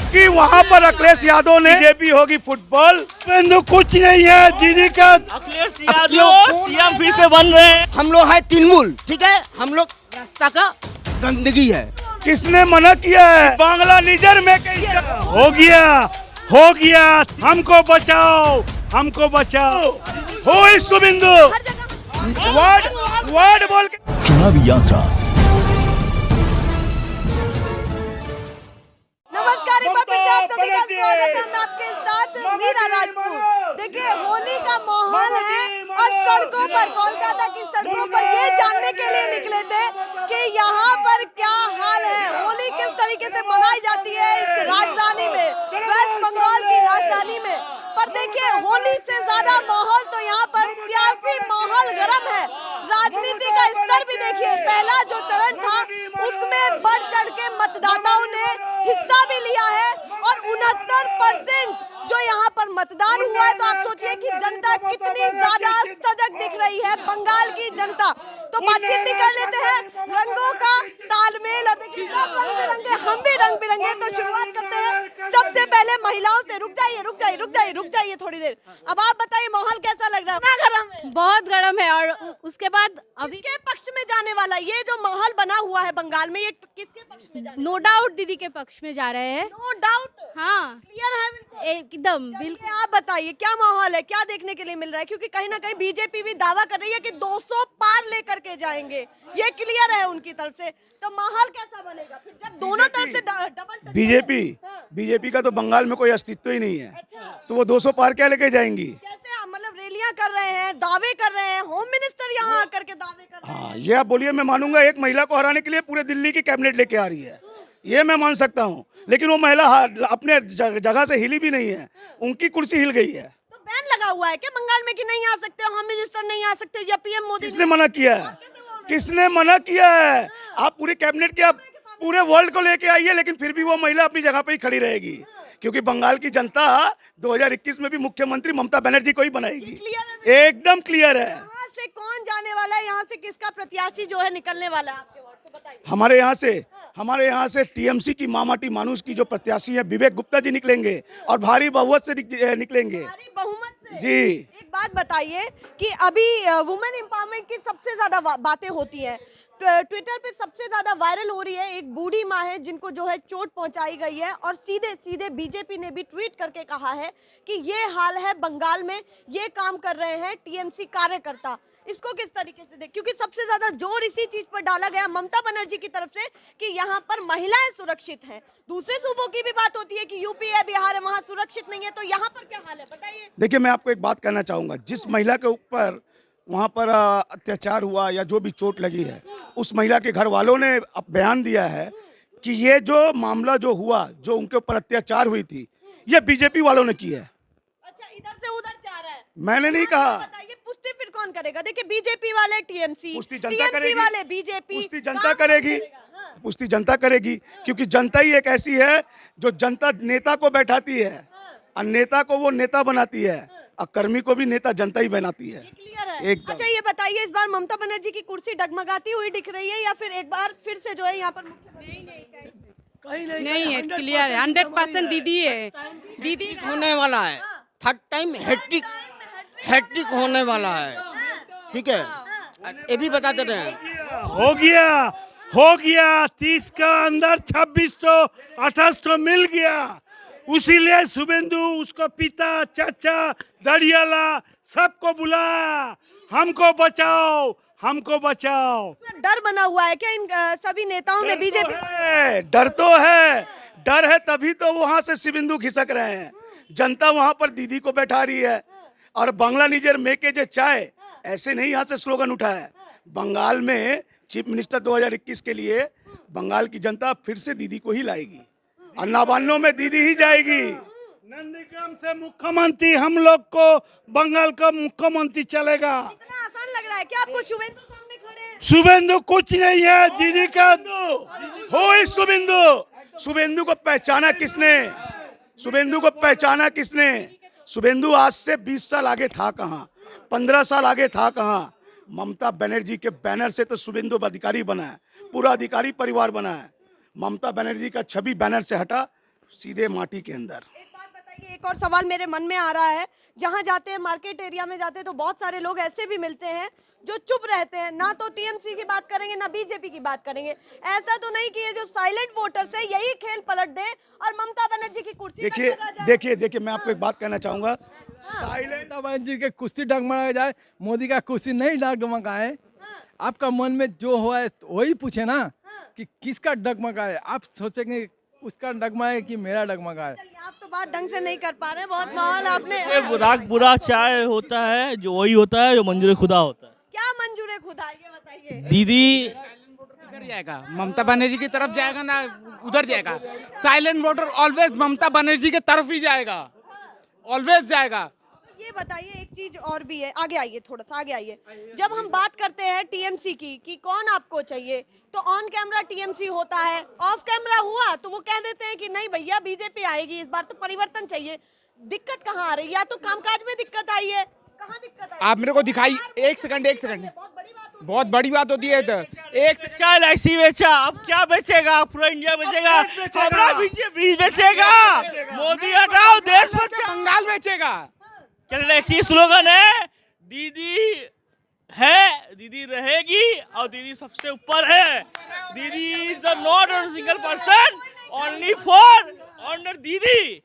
जबकि वहाँ पर अखिलेश यादव ने बीजेपी होगी फुटबॉल, शुभेंदु कुछ नहीं है दीदी का। अखिलेश यादव सीएम फिर से बन रहे हैं। हम लोग है तृणमूल, ठीक है, हम लोग रास्ता का गंदगी है। किसने मना किया है? बांग्ला निजर में हो गया, हमको बचाओ, हमको बचाओ। हो इस शुभेंदु वर्ड बोल के चुनावी यात्रा। नमस्कार, एक बार फिर से आप सभी का स्वागत है। मैं आपके साथ मीरा राजपूत। देखिए, होली का माहौल है और सड़कों पर, कोलकाता की सड़कों पर ये जानने के लिए निकले थे कि यहाँ पर क्या हाल है, होली किस तरीके से मनाई जाती है इस राजधानी में, वेस्ट बंगाल की राजधानी में। पर देखिए, होली से ज्यादा माहौल तो यहाँ पर सियासी माहौल गर्म है। राजनीति का स्तर भी देखिए, पहला जो चरण था उसमें बढ़ चढ़ के मतदाताओं ने हिस्सा भी लिया है और 69% जो यहाँ पर मतदान हुआ है। तो आप सोचिए कि जनता कितनी ज्यादा सजग दिख रही है, बंगाल की जनता। तो बातचीत भी कर लेते हैं, रंगों का तालमेल, और देखिए सब रंग बिरंगे, हम भी रंग बिरंगे। तो शुरुआत करते हैं सबसे पहले महिलाओं से। रुक जाइए थोड़ी देर। अब आप बताइए, माहौल कैसा लग रहा है? गर्म है, बहुत गर्म है। और उसके बाद अभी के पक्ष में जाने वाला ये जो माहौल बना हुआ है बंगाल में, ये किसके पक्ष में जा रहा है? नो डाउट दीदी के पक्ष में जा रहे हैं। नो डाउट, हाँ, क्लियर है बिल्कुल, एकदम बिल्कुल। आप बताइए क्या माहौल है, क्या देखने के लिए मिल रहा है? क्योंकि कहीं ना कहीं बीजेपी भी दावा कर रही है कि 200 पार लेकर के जाएंगे, ये क्लियर है उनकी तरफ से। तो माहौल कैसा बनेगा फिर जब दोनों तरफ से डबल? बीजेपी का तो बंगाल में कोई अस्तित्व ही नहीं है। अच्छा। तो वो 200 पार क्या लेके जाएंगी? कैसे मतलब रैलियां कर रहे हैं, दावे कर रहे हैं, होम मिनिस्टर यहाँ आकर के दावे कर रहे हैं। हाँ, ये आप बोलिए, मैं मानूंगा एक महिला को हराने के लिए पूरे दिल्ली की कैबिनेट लेके आ रही है, ये मैं मान सकता हूँ। लेकिन वो महिला अपने जगह से हिली भी नहीं है, उनकी कुर्सी हिल गई है। तो बैन लगा हुआ है क्या बंगाल में कि नहीं आ सकते, होम मिनिस्टर नहीं आ सकते, या पीएम मोदी? किसने मना किया है? किसने मना किया है? आप पूरी कैबिनेट के, आप पूरे वर्ल्ड को लेके आइए, लेकिन फिर भी वो महिला अपनी जगह पे ही खड़ी रहेगी, क्योंकि बंगाल की जनता 2021 में भी मुख्यमंत्री ममता बनर्जी को ही बनाएगी। एकदम क्लियर है। यहाँ से कौन जाने वाला है, यहाँ से किसका प्रत्याशी जो है निकलने वाला है आपके वार्ड से, बताइए। हमारे यहाँ से टीएमसी की मामाटी मानुष की जो प्रत्याशी है विवेक गुप्ता जी निकलेंगे और भारी बहुमत से निकलेंगे। भारी बहुमत से? जी। एक बात बताइए कि अभी वुमेन एम्पावरमेंट की सबसे ज्यादा बातें होती हैं, ट्विटर पे सबसे ज्यादा वायरल हो रही है। एक बूढ़ी माँ है जिनको जो है चोट पहुंचाई गई है, और सीधे सीधे बीजेपी ने भी ट्वीट करके कहा है कि ये हाल है बंगाल में, ये काम कर रहे हैं टीएमसी कार्यकर्ता। इसको किस तरीके से देख, क्योंकि सबसे ज्यादा जोर इसी चीज पर डाला गया ममता बनर्जी की तरफ से कि यहाँ पर महिलाएं सुरक्षित हैं। दूसरे सूबों की भी बात होती है कि यूपी है, बिहार है, वहाँ सुरक्षित नहीं है। तो यहाँ पर क्या हाल है, बताइए। देखिए, मैं आपको एक बात कहना चाहूंगा, जिस महिला के ऊपर वहाँ पर अत्याचार हुआ या जो भी चोट लगी है, उस महिला के घर वालों ने अब बयान दिया है कि ये जो मामला जो हुआ, जो उनके ऊपर अत्याचार हुई थी, ये बीजेपी वालों ने की है। अच्छा, इधर से उधर जा रहा है, मैंने नहीं कहा। बताइए, पुष्टि फिर कौन करेगा? देखिए, बीजेपी वाले टीएमसी, पुष्टि जनता टीएमसी करेगी, वाले बीजेपी, पुष्टि जनता करेगी, पुष्टि जनता करेगी, क्योंकि जनता ही एक ऐसी है जो जनता नेता को बैठाती है और नेता को वो नेता बनाती है, और कर्मी को भी नेता जनता ही बनाती है। क्लियर है एकदम। अच्छा, ये बताइए, इस बार ममता बनर्जी की कुर्सी डगमगाती हुई दिख रही है या फिर एक बार फिर से जो है यहाँ पर नहीं है, क्लियर है, 100% दीदी है। दीदी होने वाला है, थर्ड टाइम हैट्रिक होने वाला है, ठीक है, ये भी बता दे रहे हैं। हो गया 30 का अंदर 2628 तो मिल गया, उसीलिए शुभेंदु, उसको पिता, चाचा, दरियाला सबको बुलाया, हमको बचाओ, हमको बचाओ। डर बना हुआ है क्या इन सभी नेताओं में बीजेपी? डर तो है, डर है तभी तो वहाँ से शुभेंदु खिसक रहे हैं। जनता वहाँ पर दीदी को बैठा रही है, और बांग्ला निजर मेके जे चाय, ऐसे नहीं यहाँ से स्लोगन उठा है। बंगाल में चीफ मिनिस्टर 2021 के लिए बंगाल की जनता फिर से दीदी को ही लाएगी, और नवान्नों में दीदी ही जाएगी। नंदीग्राम से मुख्यमंत्री, हम लोग को बंगाल का मुख्यमंत्री चलेगा। इतना आसान लग रहा है क्या आपको? शुभेंदु सामने खड़े हैं। शुभेंदु कुछ नहीं है दीदी का। हो इस शुभेंदु को पहचाना किसने? शुभेंदु को पहचाना किसने? शुभेंदु आज से 20 साल आगे था कहाँ, 15 साल आगे था कहाँ? ममता बनर्जी के बैनर से तो शुभेंदु अधिकारी बना है, पूरा अधिकारी परिवार बना है। ममता बनर्जी का छवि बैनर से हटा सीधे माटी के अंदर। एक बात बताइए, एक और सवाल मेरे मन में आ रहा है, जहाँ जाते हैं मार्केट एरिया में जाते हैं तो बहुत सारे लोग ऐसे भी मिलते हैं जो चुप रहते हैं, ना तो टीएमसी की बात करेंगे ना बीजेपी की बात करेंगे। ऐसा तो नहीं कि ये जो साइलेंट वोटर्स है यही खेल पलट दे और ममता बनर्जी की कुर्सी तक देखिए लगा जाए। देखिए देखिए मैं आपको एक बात कहना चाहूंगा, साइलेंट ममता बनर्जी के कुर्सी डगमगा जाए, मोदी का कुर्सी नहीं डगमगाए। आपका मन में जो हो है वही पूछे ना कि किसका डगमगाए। आप सोचेंगे उसका डगमगाए कि मेरा डगमगाए। चलिए, आप तो बात ढंग से नहीं कर पा रहे हैं, बहुत माहौल आपने। ये राग बुरा चाय होता है जो वही होता है जो मंजूर खुदा होता है। क्या मंजूर खुदा, ये बताइए। दीदी इधर जाएगा, ममता बनर्जी की तरफ जाएगा ना उधर जाएगा। Silent voter always Mamata Banerjee की तरफ ही जाएगा, ऑलवेज जाएगा। तो ये बताइए, एक चीज और भी है, आगे आइए, थोड़ा सा आगे आइए। जब हम बात करते हैं टीएमसी की कि कौन आपको चाहिए, तो ऑन कैमरा टीएमसी होता है, ऑफ कैमरा हुआ तो वो कह देते हैं कि नहीं भैया बीजेपी आएगी, इस बार तो परिवर्तन चाहिए। दिक्कत कहाँ आ रही है? या तो कामकाज में दिक्कत आई है, कहाँ दिक्कत आई? आप मेरे को दिखाई, एक सेकंड बहुत बड़ी बात होती है। बहुत बड़ी बात होती है। तो एक चाय ऐसी बेचा, अब क्या बेचेगा? पूरा इंडिया बेचेगा, हमारा बीजेपी बेचेगा। मोदी हटाओ, देश बचाओ। बंगाल बेचेगा। क्या की स्लोगन है? दीदी है, दीदी रहेगी और दीदी सबसे ऊपर है। Didi is the not a single person, only for honour didi.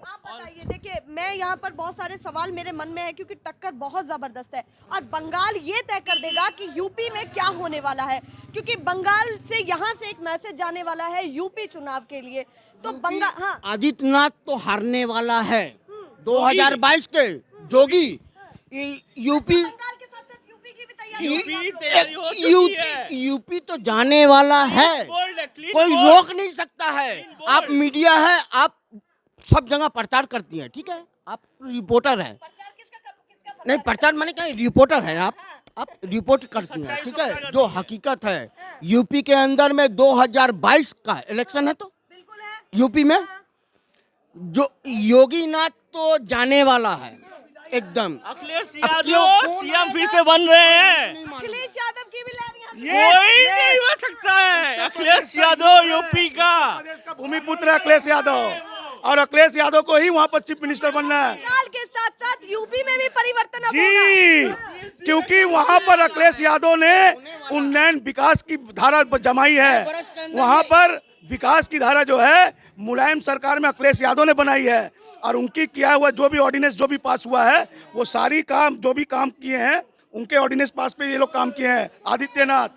आप बताइए, देखिए मैं यहाँ पर बहुत सारे सवाल मेरे मन में है क्योंकि टक्कर बहुत जबरदस्त है और बंगाल ये तय कर देगा कि यूपी में क्या होने वाला है, क्योंकि बंगाल से यहाँ से एक मैसेज जाने वाला है यूपी चुनाव के लिए। तो बंगाल, हाँ, आदित्यनाथ तो हारने वाला है 2022 के जोगी। यूपी बंगाल के साथ साथ यूपी की भी तैयारी तैयारी हो चुकी है। यूपी तो जाने वाला है, कोई रोक नहीं सकता है। आप मीडिया है, आप सब जगह प्रचार करती हैं, ठीक है, आप रिपोर्टर हैं। नहीं, प्रचार माने क्या, रिपोर्टर है आप रिपोर्ट करती हैं, ठीक है। जो हकीकत है यूपी के अंदर में 2022 का इलेक्शन है, तो बिल्कुल है यूपी में जो योगी नाथ तो जाने वाला है एकदम। अखिलेश यादव सीएम फिर से बन रहे हैं। अखिलेश यादव की भी लाइन कोई नहीं हो सकता है अखिलेश यादव यूपी का। प्रदेश का भूमिपुत्र है अखिलेश यादव, और अखिलेश यादव को ही वहाँ पर चीफ मिनिस्टर बनना है। बंगाल के साथ साथ यूपी में भी परिवर्तन अब जी, होगा। क्योंकि वहाँ पर अखिलेश यादव ने उन्नयन विकास की धारा जमाई है। वहाँ पर विकास की धारा जो है मुलायम सरकार में अखिलेश यादव ने बनाई है, और उनकी किया हुआ जो भी ऑर्डिनेंस जो भी पास हुआ है, वो सारी काम जो भी काम किए हैं उनके ऑर्डिनेंस पास पे ये लोग काम किए हैं। आदित्यनाथ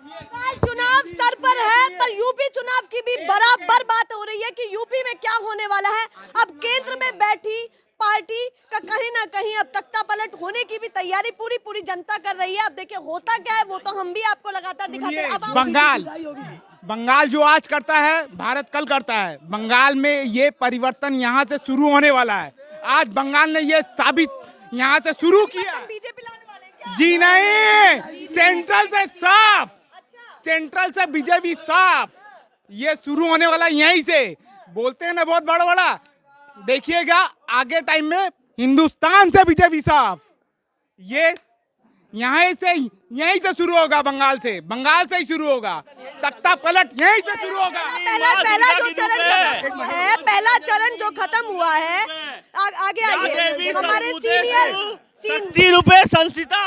चुनाव स्तर पर है, पर यूपी चुनाव की भी बराबर बात हो रही है कि यूपी में क्या होने वाला है। अब केंद्र में बैठी पार्टी का कहीं ना कहीं अब तख्ता पलट होने की भी तैयारी पूरी जनता कर रही है। अब देखिए होता क्या है, वो तो हम भी आपको लगातार दिखाते हैं। अब बंगाल जो आज करता है भारत कल करता है। बंगाल में ये परिवर्तन यहाँ से शुरू होने वाला है। आज बंगाल ने ये साबित यहाँ से शुरू किया। बीजेपी लाने वाले हैं क्या? जी नहीं, सेंट्रल से साफ, सेंट्रल से बीजेपी साफ। ये शुरू होने वाला यहीं से। बोलते हैं ना बहुत बड़ा बड़ा, देखिएगा आगे टाइम में हिंदुस्तान से बीजेपी साफ। ये यहीं से शुरू होगा, बंगाल से ही शुरू होगा। तख्ता पलट यहीं से शुरू होगा। पहला जो चरण खत्म है, पहला चरण जो खत्म हुआ है, आगे आइए। हमारे सीनियर 30 रुपए संसिता,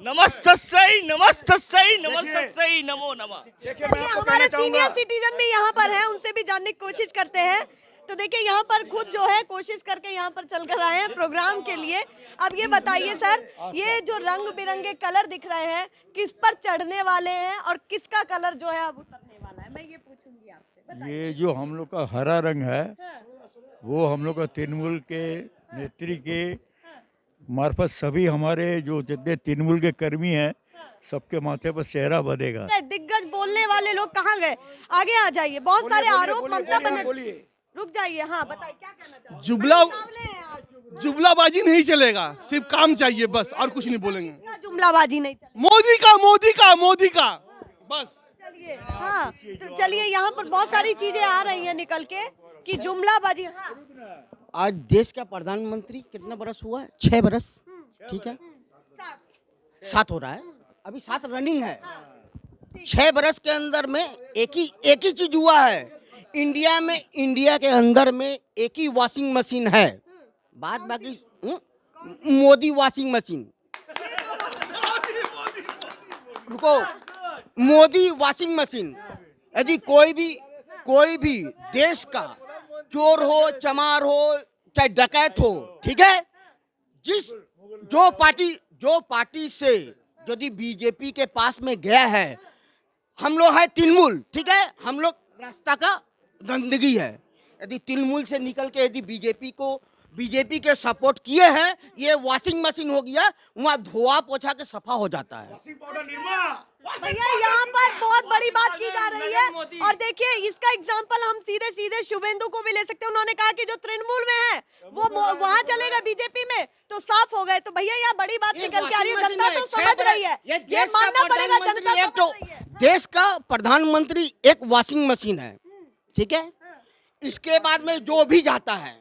नमस्तस्यै नमस्तस्यै नमस्तस्यै नमो नमः। हमारे सीनियर सिटीजन भी यहाँ पर हैं, उनसे भी जानने की कोशिश करते हैं। तो देखिए यहाँ पर खुद जो है कोशिश करके यहाँ पर चल कर आए हैं प्रोग्राम के लिए। अब ये बताइए सर, ये जो रंग बिरंगे कलर दिख रहे हैं किस पर चढ़ने वाले हैं और किसका कलर जो है अब उतरने वाला है, मैं ये पूछूंगी आपसे। ये जो हम लोग का हरा रंग है वो हम लोग का तृणमूल के नेत्री के मार्फत सभी हमारे जो जितने तृणमूल के कर्मी हैं सबके माथे पर सेहरा बनेगा। दिग्गज बोलने वाले लोग कहाँ गए? आगे आ जाइए। बहुत सारे आरोप ममता बनर्जी, रुक जाइए, हाँ बताइए क्या कहना चाहते हैं? जुमलाबाजी नहीं चलेगा, सिर्फ काम चाहिए बस, और कुछ नहीं बोलेंगे। क्या जुमलाबाजी नहीं चलेगी? मोदी का बस। चलिए, हाँ तो चलिए, यहाँ पर बहुत सारी चीजें आ रही हैं निकल के कि जुमलाबाजी। हाँ, आज देश का प्रधानमंत्री कितना बरस हुआ है? 6 बरस, ठीक है, 7 हो रहा है, अभी 7 रनिंग है। 6 बरस के अंदर में एक ही चीज हुआ है, इंडिया के अंदर में एक ही वॉशिंग मशीन है, बात बाकी मोदी वॉशिंग मशीन। रुको, मोदी वॉशिंग मशीन। यदि कोई भी देश का चोर हो, चमार हो, चाहे डकैत हो, ठीक है, जो पार्टी से यदि बीजेपी के पास में गया है, हम लोग है तृणमूल, ठीक है, हम लोग रास्ता का गंदगी है। यदि तृणमूल से निकल के यदि बीजेपी के सपोर्ट किए हैं, ये वॉशिंग मशीन हो गया, वहाँ धोआ पोछा के सफा हो जाता है। भैया यहाँ पर बहुत बड़ी बात की जा रही है और देखिए इसका एग्जांपल हम सीधे शुभेंदु को भी ले सकते हैं। उन्होंने कहा कि जो तृणमूल में है वो वहाँ चलेगा बीजेपी में तो साफ हो गए। तो भैया यहाँ बड़ी बात निकल के आ रही है, जनता तो समझ रही है, ये मानना पड़ेगा, जनता समझ रही है। देश का प्रधानमंत्री एक वॉशिंग मशीन है, ठीक है, इसके बाद में जो भी जाता है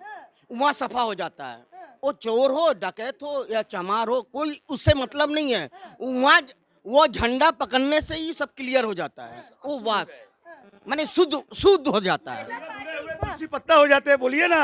वहाँ सफा हो जाता है। वो चोर हो, डकैत हो या चमार हो, कोई उससे मतलब नहीं है। वहाँ वो झंडा पकड़ने से ही सब क्लियर हो जाता है, वो वास माने शुद्ध हो जाता है। तुलसी पत्ता हो जाते हैं, बोलिए ना,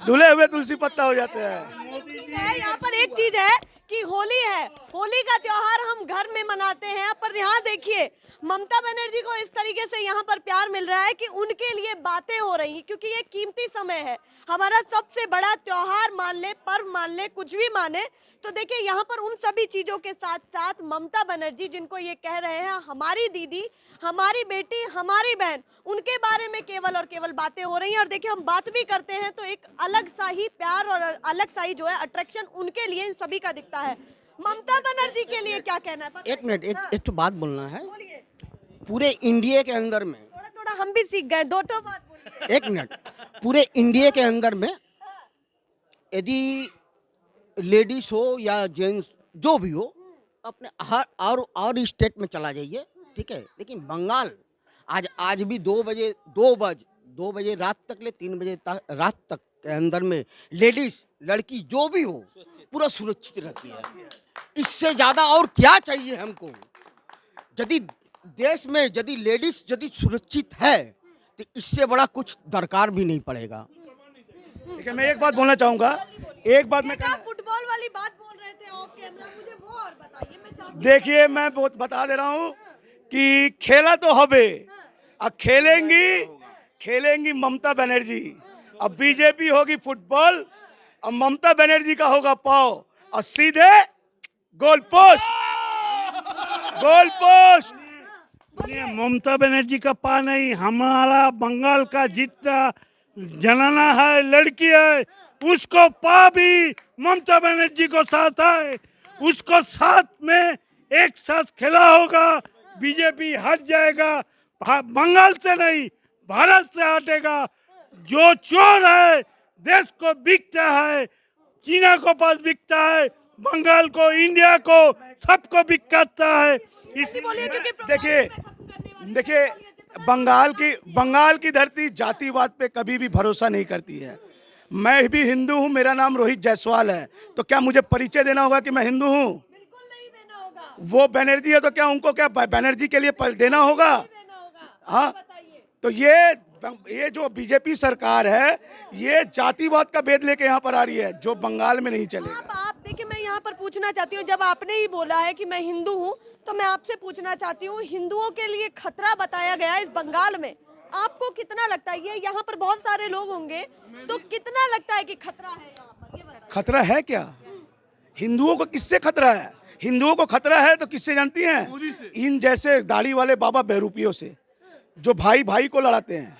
धुले हुए तुलसी पत्ता हो जाते हैं। यहाँ पर एक चीज है कि होली है, होली का त्योहार हम घर में मनाते हैं, पर यहाँ देखिए ममता बनर्जी को इस तरीके से यहाँ पर प्यार मिल रहा है कि उनके लिए बातें हो रही हैं, क्योंकि ये कीमती समय है, हमारा सबसे बड़ा त्योहार मान ले, पर्व मान ले, कुछ भी माने। तो देखिए यहाँ पर उन सभी चीजों के साथ साथ ममता बनर्जी जिनको ये कह रहे हैं हमारी दीदी, हमारी बेटी, हमारी बहन, उनके बारे में केवल और केवल बातें हो रही हैं। और देखिए हम बात भी करते हैं तो एक अलग सा ही प्यार और अलग सा ही जो है अट्रैक्शन उनके लिए इन सभी का दिखता है। ममता बनर्जी के लिए क्या कहना है? एक मिनट, एक तो बात बोलना है। पूरे इंडिया के अंदर में थोड़ा हम भी सीख गए, दो तो बात बोलिए। एक मिनट, पूरे इंडिया के अंदर में यदि लेडीज हो या जेंट्स जो भी हो, अपने हर और स्टेट में चला जाइए, ठीक है, लेकिन बंगाल आज भी 2 बजे रात तक ले 3 बजे रात तक के अंदर में लेडीज लड़की जो भी हो पूरा सुरक्षित रहती है। इससे ज्यादा और क्या चाहिए हमको? यदि देश में यदि लेडीज यदि सुरक्षित है तो इससे बड़ा कुछ दरकार भी नहीं पड़ेगा। देखिए मैं एक बात बोलना चाहूंगा, एक बात मैं फुटबॉल वाली बात बोल रहे थे ऑफ कैमरा, मुझे वो और बताइए। मैं देखिए मैं बहुत बता दे रहा हूँ कि खेला तो हबे, अब खेलेंगी ममता बनर्जी। अब बीजेपी होगी फुटबॉल, अब ममता बनर्जी का होगा पाव, और सीधे गोल पोस्ट। ममता बनर्जी का पा नहीं, हमारा बंगाल का जितना जनाना है, लड़की है, उसको पा भी ममता बनर्जी को साथ है, उसको साथ में एक साथ खेला होगा, बीजेपी हट जाएगा, बंगाल से नहीं भारत से हटेगा। जो चोर है देश को बिकता है, चीना को पास बिकता है, बंगाल को, इंडिया को, सबको बिकता है। देखिए बंगाल की धरती जातिवाद पे कभी भी भरोसा नहीं करती है। मैं भी हिंदू हूँ, मेरा नाम रोहित जायसवाल है, तो क्या मुझे परिचय देना होगा कि मैं हिंदू हूँ? बिल्कुल नहीं देना होगा। वो बनर्जी है तो क्या उनको क्या बनर्जी के लिए देना होगा? हाँ, तो ये जो बीजेपी सरकार है ये जातिवाद का भेद लेके यहाँ पर आ रही है, जो बंगाल में नहीं चलेगा। आप देखिए मैं यहाँ पर पूछना चाहती हूँ, जब आपने ही बोला है कि मैं हिंदू हूँ तो मैं आपसे पूछना चाहती हूँ, हिंदुओं के लिए खतरा बताया गया है इस बंगाल में, आपको कितना लगता है? ये यहाँ पर बहुत सारे लोग होंगे तो कितना लगता है कि खतरा है यहाँ पर? ये बताइए। खतरा है क्या? हिंदुओं को किससे खतरा है? हिंदुओं को खतरा है तो किससे जानती हैं? इन जैसे दाढ़ी वाले बाबा बहरूपियों से, जो भाई भाई को लड़ाते हैं,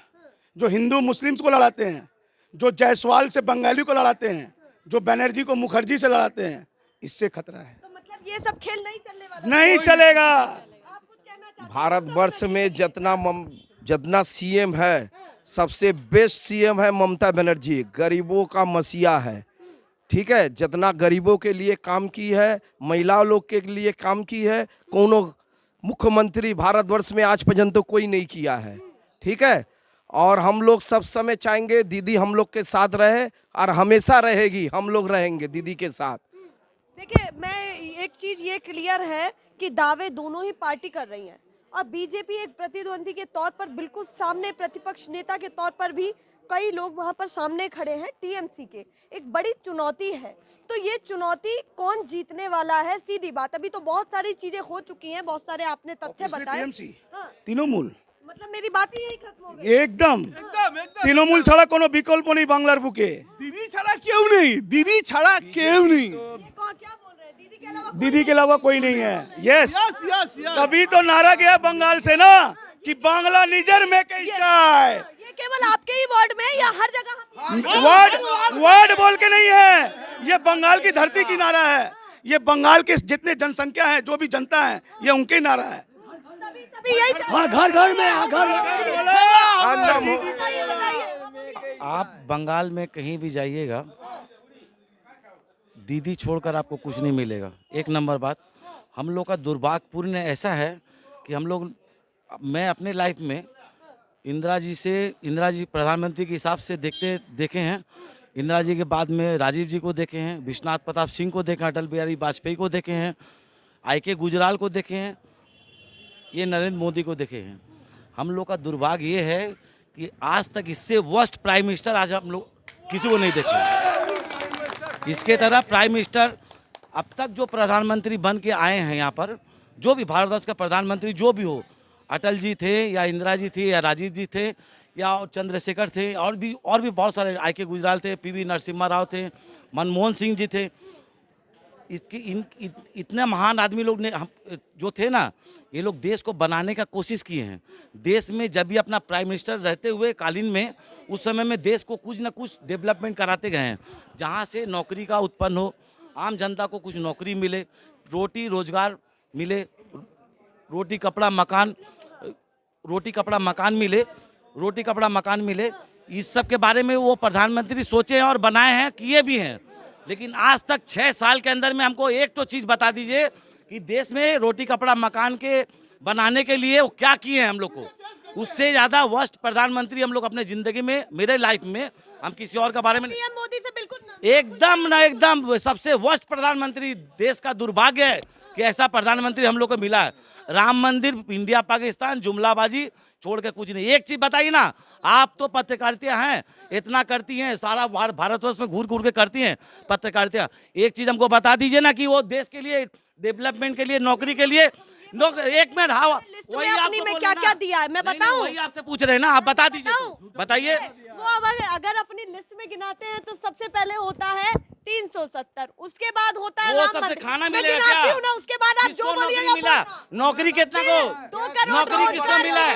जो हिंदू मुस्लिम्स को लड़ाते हैं, जो जायसवाल से बंगाली को लड़ाते हैं, जो बनर्जी को मुखर्जी से लड़ाते हैं, इससे खतरा है। तो मतलब ये सब खेल नहीं चलने वाला? नहीं चलेगा। आप कुछ कहना चाहते हैं? भारतवर्ष में जितना सीएम है, सबसे बेस्ट सीएम है ममता बनर्जी, गरीबों का मसीहा है, ठीक है। जितना गरीबों के लिए काम की है, महिला लोग के लिए काम की है, कोनो मुख्यमंत्री भारतवर्ष में आज पर्यंत तो कोई नहीं किया है, ठीक है। और हम लोग सब समय चाहेंगे दीदी हम लोग के साथ रहे और हमेशा रहेगी, हम लोग रहेंगे दीदी के साथ। देखिए मैं एक चीज ये क्लियर है कि दावे दोनों ही पार्टी कर रही हैं, और बीजेपी एक प्रतिद्वंदी के तौर पर बिल्कुल सामने, प्रतिपक्ष नेता के तौर पर भी कई लोग वहां पर सामने खड़े हैं। टीएमसी के एक बड़ी चुनौती है, तो ये चुनौती कौन जीतने वाला है? सीधी बात, अभी तो बहुत सारी चीजें हो चुकी हैं, बहुत सारे आपने तथ्य बताए। टीएमसी हाँ, तृणमूल मतलब मेरी बात ही यही खत्म हो गई। एकदम তৃণমূল ছাড়া কোনো বিকল্প নেই বাংলার বুকে। दीदी छड़ा क्यों नहीं, दीदी छड़ा क्यों नहीं। ये क्या बोल रहे हैं? दीदी के अलावा दीदी के अलावा कोई नहीं है। Yes, yes yes yes. तभी तो नारा गया बंगाल से ना कि बांग्ला निजर में कई चाय। ये केवल आपके ही वार्ड में या हर जगह? वर्ड बोल के नहीं है, ये बंगाल की धरती की नारा है। ये बंगाल के जितने जनसंख्या है, जो भी जनता है, ये उनके नारा है। सभी यही चाहते हैं। हाँ, घर घर में, घर बताइए, बताइए। आप बंगाल में कहीं भी जाइएगा, दीदी छोड़कर आपको कुछ नहीं मिलेगा। एक नंबर बात, हम लोग का दुर्भाग्यपूर्ण ऐसा है कि हम लोग, मैं अपने लाइफ में इंदिरा जी प्रधानमंत्री के हिसाब से देखे हैं। इंदिरा जी के बाद में राजीव जी को देखे हैं, विश्वनाथ प्रताप सिंह को देखे हैं, अटल बिहारी वाजपेयी को देखे हैं, IK गुजराल को देखे हैं, ये नरेंद्र मोदी को देखे हैं। हम लोग का दुर्भाग्य ये है कि आज तक इससे वर्स्ट प्राइम मिनिस्टर आज हम लोग किसी को नहीं देखे। इसके तरह प्राइम मिनिस्टर अब तक जो प्रधानमंत्री बन के आए हैं यहाँ पर, जो भी भारतवर्ष का प्रधानमंत्री जो भी हो, अटल जी थे या इंदिरा जी थी या राजीव जी थे या चंद्रशेखर थे, और भी बहुत सारे, IK गुजराल थे, PV नरसिम्हा राव थे, मनमोहन सिंह जी थे। इतने महान आदमी लोग ने जो थे ना, ये लोग देश को बनाने का कोशिश किए हैं। देश में जब भी अपना प्राइम मिनिस्टर रहते हुए कालीन में, उस समय में देश को कुछ ना कुछ डेवलपमेंट कराते गए हैं, जहाँ से नौकरी का उत्पन्न हो, आम जनता को कुछ नौकरी मिले, रोटी रोजगार मिले, रोटी कपड़ा मकान मिले। इस सब के बारे में वो प्रधानमंत्री सोचे हैं और बनाए हैं, किए भी हैं। लेकिन आज तक 6 साल के अंदर में हमको एक तो चीज़ बता दीजिए कि देश में रोटी कपड़ा मकान के बनाने के लिए वो क्या किए हैं हम लोग को। उससे ज़्यादा वर्स्ट प्रधानमंत्री हम लोग अपने ज़िंदगी में, मेरे लाइफ में, हम किसी और के बारे में मोदी से बिल्कुल एकदम सबसे वर्स्ट प्रधानमंत्री। देश का दुर्भाग्य है कि ऐसा प्रधानमंत्री हम लोग को मिला है। राम मंदिर, इंडिया पाकिस्तान, जुमलाबाजी छोड़ के कुछ नहीं। एक चीज बताइए ना, आप तो पत्रकारिता हैं, इतना करती हैं, सारा भारतवर्ष में घूर के करती हैं पत्रकारिता। एक चीज हमको बता दीजिए ना कि वो देश के लिए, डेवलपमेंट के लिए, नौकरी के लिए, एक मिनट, हाँ वही आपने में क्या क्या दिया है मैं बताऊं? वही आपसे पूछ रहे हैं ना, आप बता दीजिए, बताइए। वो अगर अपनी लिस्ट में गिनाते हैं तो सबसे पहले होता है 370, उसके बाद होता है वो सबसे खाना मिलेगा क्या? उसके बाद आप जो बोलिएगा मिला, नौकरी कितना को, 2 करोड़ नौकरी किसको मिला है?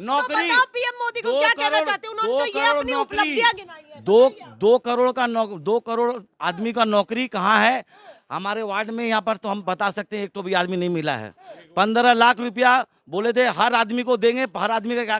नौकरी पीएम मोदी को क्या कहना चाहते हैं? उन्होंने तो ये अपनी उपलब्धियां गिनाई है। 2 करोड़ आदमी का नौकरी कहाँ है? हमारे वार्ड में यहाँ पर तो हम बता सकते हैं, एक तो भी आदमी नहीं मिला है। 15 लाख रुपया बोले थे हर आदमी को देंगे, हर आदमी का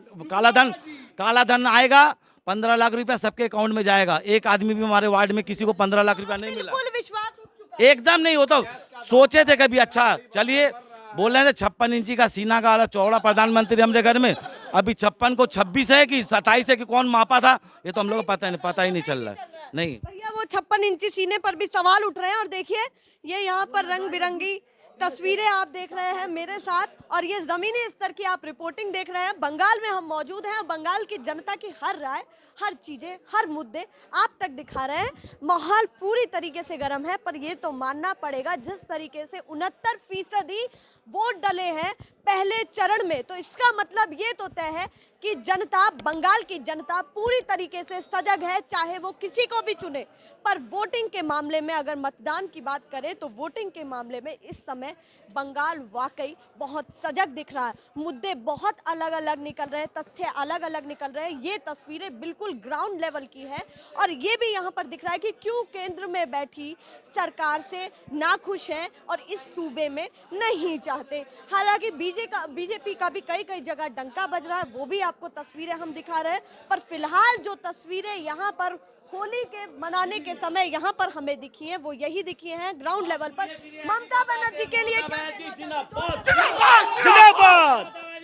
काला धन आएगा, 15 लाख रुपया सबके अकाउंट में जाएगा। एक आदमी भी हमारे वार्ड में किसी को 15 लाख रुपया नहीं मिला। विश्वास उठ चुका है। एकदम नहीं हो, तो सोचे थे कभी, अच्छा चलिए बोल रहे थे 56 इंची का सीना का चौड़ा प्रधानमंत्री हमारे घर में, अभी 56 को 26 है कि 27 है कि कौन मापा था, ये तो हम लोग को पता ही नहीं चल रहा है। नहीं भैया, वो 56 इंची सीने पर भी सवाल उठ रहे हैं। और देखिए ये यहाँ पर रंग बिरंगी तस्वीरें आप देख रहे हैं मेरे साथ, और ये जमीनी स्तर की आप रिपोर्टिंग देख रहे हैं। बंगाल में हम मौजूद हैं, बंगाल की जनता की हर राय, हर चीजें, हर मुद्दे आप तक दिखा रहे हैं। माहौल पूरी तरीके से गर्म है, पर ये तो मानना पड़ेगा जिस तरीके से 69% वोट डले हैं पहले चरण में, तो इसका मतलब ये तो तय है कि जनता, बंगाल की जनता पूरी तरीके से सजग है, चाहे वो किसी को भी चुने। पर वोटिंग के मामले में अगर मतदान की बात करें तो वोटिंग के मामले में इस समय बंगाल वाकई बहुत सजग दिख रहा है। मुद्दे बहुत अलग अलग निकल रहे हैं, तथ्य अलग अलग निकल रहे हैं। ये तस्वीरें बिल्कुल ग्राउंड लेवल की है, और ये भी यहाँ पर दिख रहा है कि क्यों केंद्र में बैठी सरकार से नाखुश हैं और इस सूबे में नहीं चाहते। हालांकि बीजेपी का भी कई जगह डंका बज रहा है, वो भी आपको तस्वीरें हम दिखा रहे हैं। पर फिलहाल जो तस्वीरें यहाँ पर होली के मनाने के समय यहाँ पर हमें दिखी हैं, वो यही दिखी हैं ग्राउंड लेवल पर। ममता बनर्जी के लिए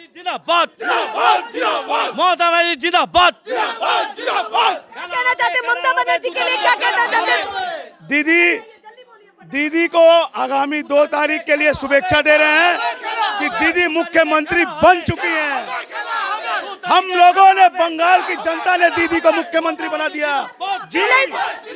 जिंदाबाद, कहना चाहते, ममता बनर्जी के लिए क्या कहना चाहते? दीदी दीदी को आगामी 2 तारीख के लिए शुभेच्छा दे रहे हैं कि दीदी मुख्यमंत्री बन चुकी हैं। हम लोगों ने, बंगाल की जनता ने दीदी को मुख्यमंत्री बना दिया जी।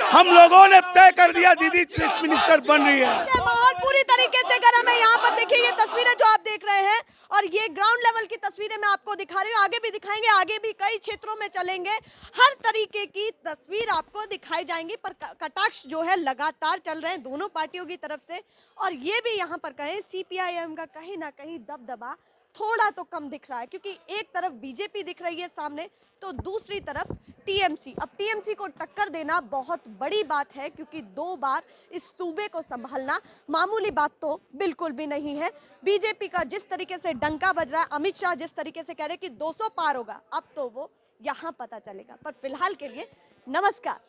हम लोगों ने तय कर दिया दीदी चीफ मिनिस्टर बन रही है। और पूरी तरीके से अगर हमें यहाँ पर देखिए, ये तस्वीरें जो आप देख रहे हैं और ये ग्राउंड लेवल की तस्वीरें मैं आपको दिखा रही हूँ, आगे भी दिखाएंगे, आगे भी कई क्षेत्रों में चलेंगे, हर तरीके की तस्वीर आपको दिखाई जाएंगी। पर कटाक्ष जो है लगातार चल रहे हैं दोनों पार्टियों की तरफ से, और ये भी यहाँ पर कहें CPIM का कहीं ना कहीं दबदबा थोड़ा तो कम दिख रहा है, क्योंकि एक तरफ बीजेपी दिख रही है सामने तो दूसरी तरफ टीएमसी। अब टीएमसी को टक्कर देना बहुत बड़ी बात है, क्योंकि 2 बार इस सूबे को संभालना मामूली बात तो बिल्कुल भी नहीं है। बीजेपी का जिस तरीके से डंका बज रहा है, अमित शाह जिस तरीके से कह रहे हैं कि 200 पार होगा, अब तो वो यहाँ पता चलेगा। पर फिलहाल के लिए नमस्कार।